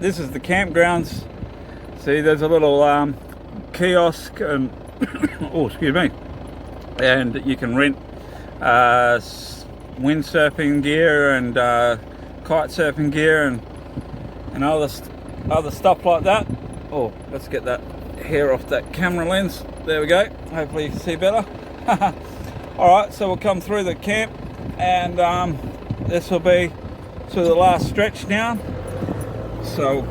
this is the campgrounds. See, there's a little kiosk and oh, excuse me, and you can rent windsurfing gear and kite surfing gear and other stuff like that. Oh, let's get that hair off that camera lens. There we go. Hopefully you can see better. Alright, so we'll come through the camp, and this will be to the last stretch now. So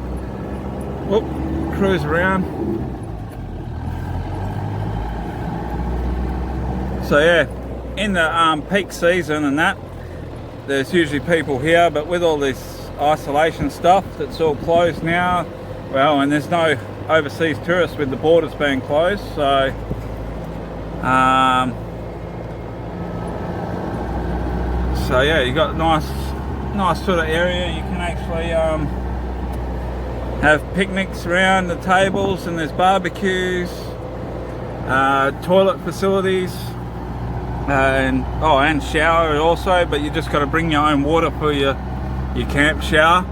whoop, cruise around. So yeah, in the peak season and that, there's usually people here, but with all this isolation stuff, it's all closed now. Well, and there's no overseas tourists with the borders being closed, so so yeah, you got nice sort of area. You can actually have picnics around the tables, and there's barbecues, toilet facilities, and shower also, but you just got to bring your own water for your camp shower.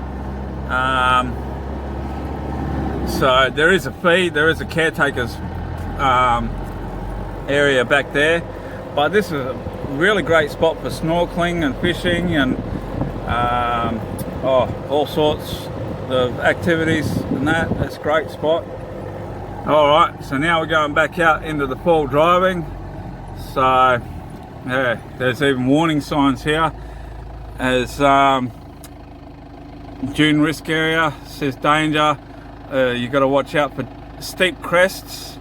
So there is a fee, there is a caretaker's area back there, but this is a really great spot for snorkeling and fishing and all sorts of activities and that. It's a great spot. Alright, so now we're going back out into the fall driving. So yeah, there's even warning signs here as dune risk area, says danger. You've got to watch out for steep crests,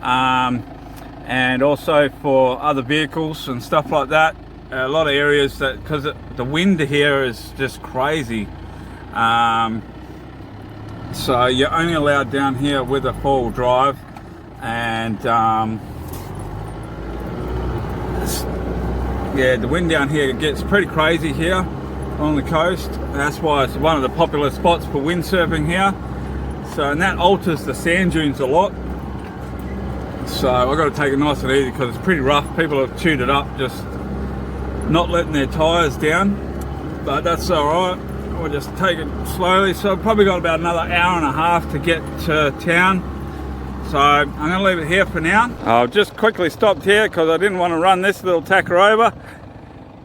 and also for other vehicles and stuff like that. A lot of areas that, because the wind here is just crazy, so you're only allowed down here with a four-wheel drive, and yeah, the wind down here gets pretty crazy here on the coast. That's why it's one of the popular spots for windsurfing here. So, and that alters the sand dunes a lot. So I've got to take it nice and easy because it's pretty rough. People have chewed it up, just not letting their tyres down. But that's alright. We'll just take it slowly. So I've probably got about another hour and a half to get to town. So I'm going to leave it here for now. I've just quickly stopped here because I didn't want to run this little tacker over.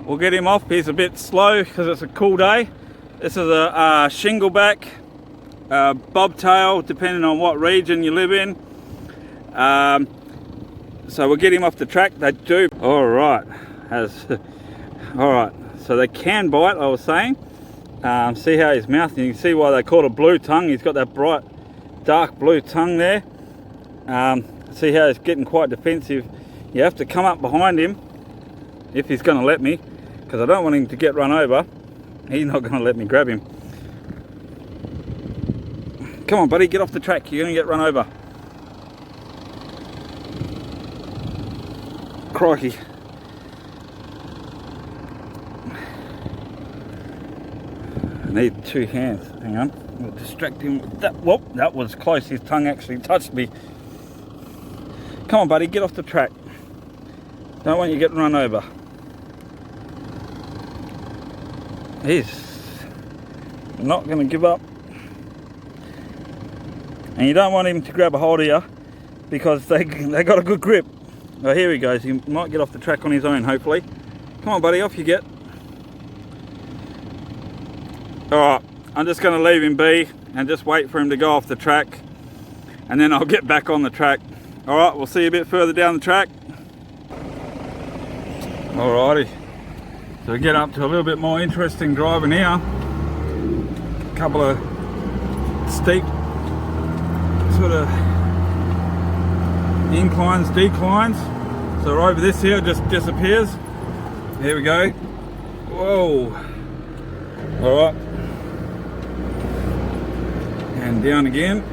We'll get him off. He's a bit slow because it's a cool day. This is a shingleback. Bobtail, depending on what region you live in. So we'll get him off the track. They do. Alright. Alright. So they can bite, I was saying. See how his mouth, and you can see why they call it a blue tongue. He's got that bright, dark blue tongue there. See how he's getting quite defensive. You have to come up behind him if he's going to let me, because I don't want him to get run over. He's not going to let me grab him. Come on, buddy, get off the track. You're going to get run over. Crikey. I need two hands. Hang on. We'll distract him with that. Whoop, that was close. His tongue actually touched me. Come on, buddy, get off the track. Don't want you getting run over. He's not going to give up. And you don't want him to grab a hold of you because they got a good grip. Oh, here he goes. He might get off the track on his own, hopefully. Come on, buddy, off you get. Alright, I'm just going to leave him be and just wait for him to go off the track, and then I'll get back on the track. Alright, we'll see you a bit further down the track. Alrighty, so we get up to a little bit more interesting driving here. A couple of steep sort of inclines, declines. So over this here just disappears. Here we go. Whoa. Alright. And down again.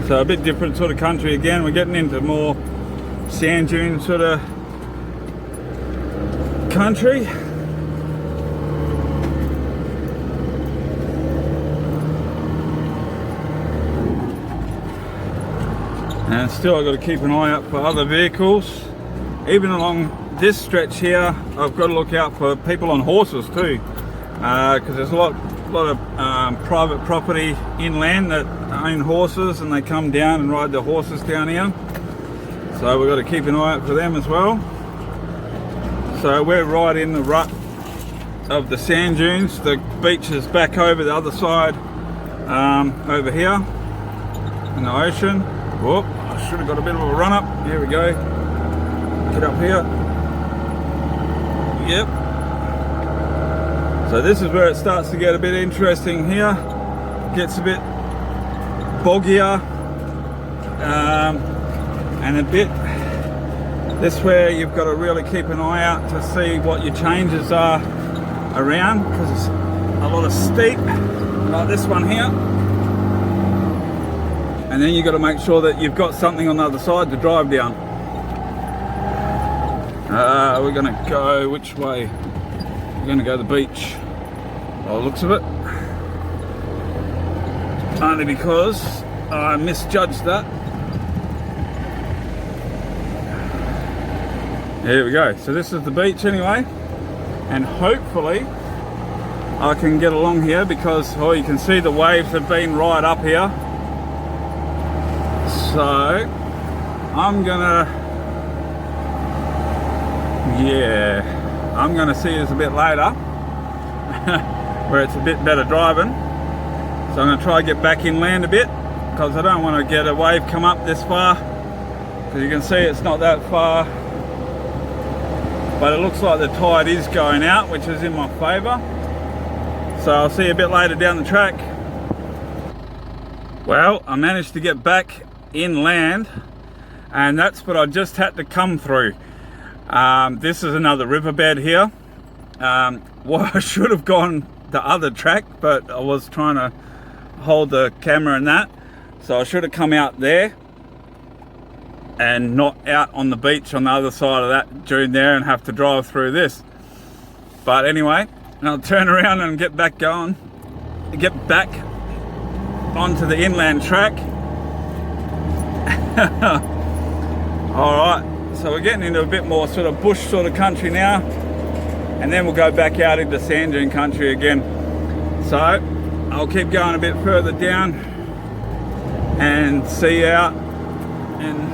So a bit different sort of country again. We're getting into more sand dune sort of country. And still I've got to keep an eye out for other vehicles. Even along this stretch here, I've got to look out for people on horses too. because there's a lot of private property inland that own horses, and they come down and ride the horses down here. So we've got to keep an eye out for them as well. So we're right in the rut of the sand dunes. The beach is back over the other side, over here in the ocean. Whoop, I should have got a bit of a run up. Here we go. Get up here. Yep. So this is where it starts to get a bit interesting here. Gets a bit boggier, and a bit, this where you've got to really keep an eye out to see what your changes are around, because it's a lot of steep, like this one here. And then you've got to make sure that you've got something on the other side to drive down. We're going to go, which way? We're going to go to the beach, by the looks of it. Only because I misjudged that. Here we go. So this is the beach anyway. And hopefully I can get along here, because you can see the waves have been right up here. So I'm gonna see us a bit later where it's a bit better driving. So I'm gonna try to get back inland a bit, because I don't want to get a wave come up this far, because you can see it's not that far. But it looks like the tide is going out, which is in my favour. So I'll see you a bit later down the track. Well, I managed to get back inland, and that's what I just had to come through. This is another riverbed here. Well, I should have gone the other track, but I was trying to hold the camera and that. So I should have come out there and not out on the beach on the other side of that dune there and have to drive through this. But anyway, I'll turn around and get back going, get back onto the inland track. Alright, so we're getting into a bit more sort of bush sort of country now, and then we'll go back out into sand dune country again. So I'll keep going a bit further down and see you out in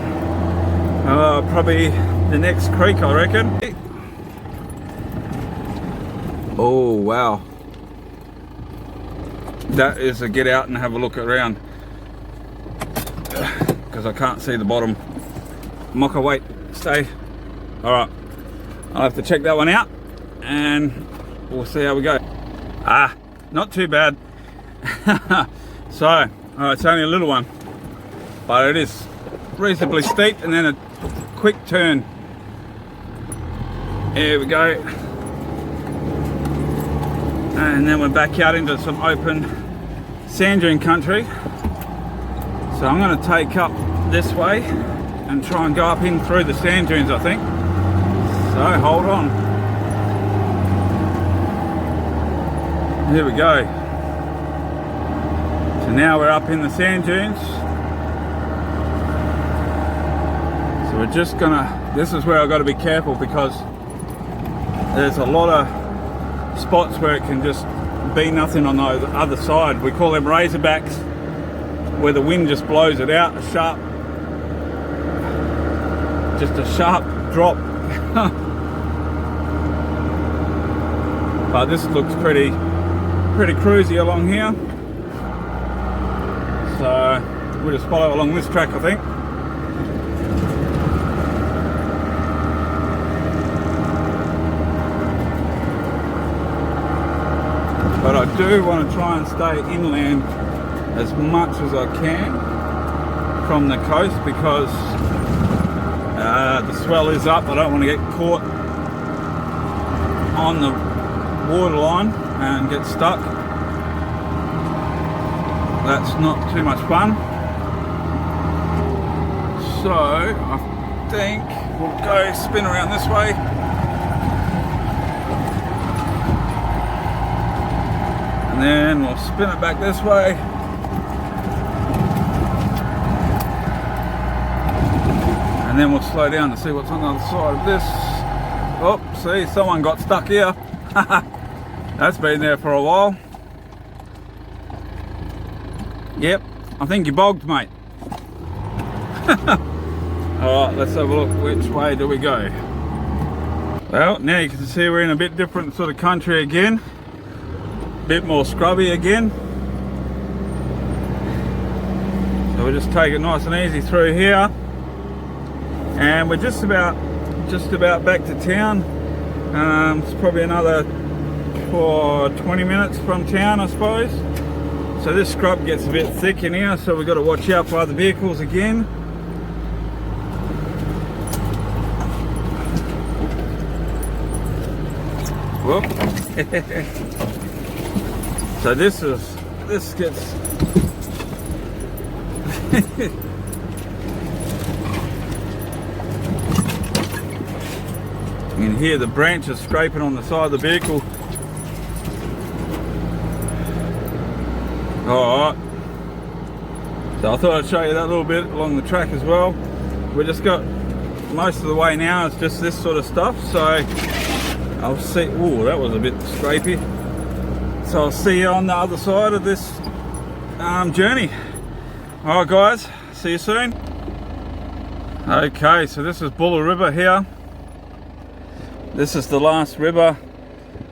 probably the next creek, I reckon. Oh wow, that is a get out and have a look around, because I can't see the bottom. Mocha, wait, stay. All right, I'll have to check that one out and we'll see how we go. Not too bad. So it's only a little one, but it is reasonably steep, and then a quick turn. Here we go. And then we're back out into some open sand dune country. So I'm going to take up this way and try and go up in through the sand dunes, I think. So hold on. Here we go. So now we're up in the sand dunes. So we're just gonna, this is where I've got to be careful, because there's a lot of spots where it can just be nothing on the other side. We call them razorbacks, where the wind just blows it out, just a sharp drop. But this looks pretty cruisy along here. So we'll just follow along this track, I think. But I do want to try and stay inland as much as I can from the coast, because the swell is up. I don't want to get caught on the waterline and get stuck. That's not too much fun. So I think we'll go spin around this way. And then we'll spin it back this way. And then we'll slow down to see what's on the other side of this. Oh, see, someone got stuck here. That's been there for a while. Yep, I think you bogged, mate. Alright, let's have a look. Which way do we go? Well, now you can see we're in a bit different sort of country again. A bit more scrubby again. So we'll just take it nice and easy through here. And we're just about back to town. It's probably another 20 minutes from town, I suppose. So this scrub gets a bit thick in here, so we've got to watch out for other vehicles again. Whoop. So this gets you can hear the branches scraping on the side of the vehicle. Alright, so I thought I'd show you that little bit along the track as well. We just got most of the way now, it's just this sort of stuff, so I'll see. Ooh, that was a bit scrapey. So I'll see you on the other side of this journey. Alright guys, see you soon. Okay, so this is Buller River here. This is the last river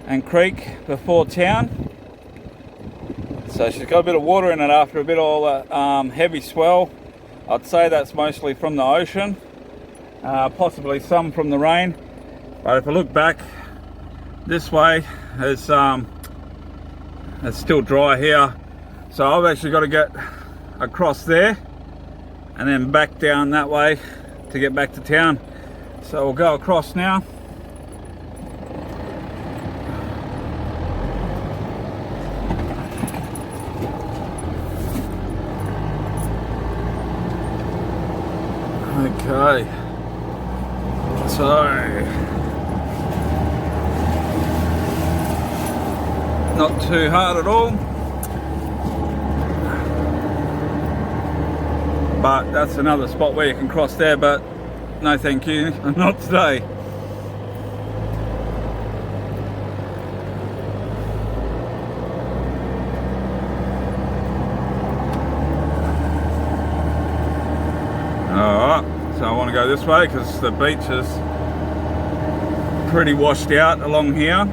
and creek before town. So she's got a bit of water in it after a bit of all that heavy swell. I'd say that's mostly from the ocean, possibly some from the rain. But if I look back this way, it's still dry here. So I've actually got to get across there and then back down that way to get back to town. So we'll go across now. Okay, so not too hard at all, but that's another spot where you can cross there, but no thank you, not today. Alright, so I want to go this way because the beach is pretty washed out along here.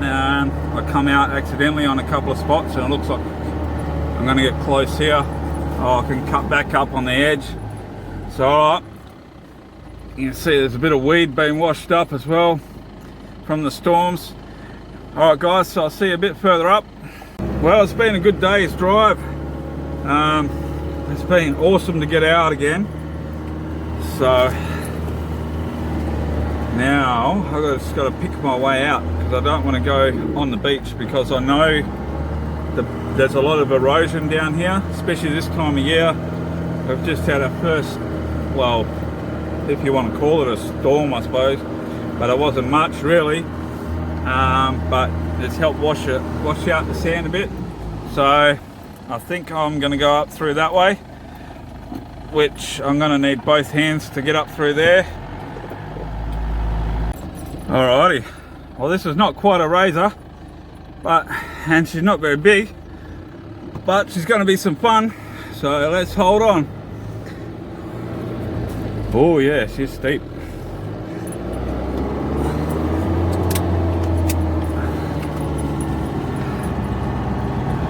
I come out accidentally on a couple of spots and it looks like I'm going to get close here. Oh, I can cut back up on the edge. So alright, you can see there's a bit of weed being washed up as well from the storms. Alright guys, so I'll see you a bit further up. Well, it's been a good day's drive. It's been awesome to get out again. So now I've just got to pick my way out because I don't want to go on the beach because I know there's a lot of erosion down here, especially this time of year. We've just had our first, well, if you want to call it a storm, I suppose, but it wasn't much really. But it's helped wash out the sand a bit. So I think I'm going to go up through that way, which I'm going to need both hands to get up through there. Alrighty, well this is not quite a razor, and she's not very big, but she's going to be some fun, so let's hold on. Oh yeah, she's steep.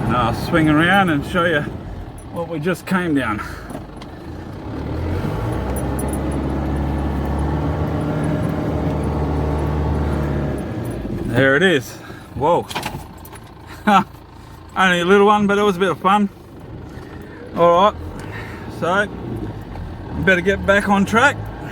And I'll swing around and show you what we just came down. There it is. Whoa. Only a little one, but it was a bit of fun. Alright, so better get back on track.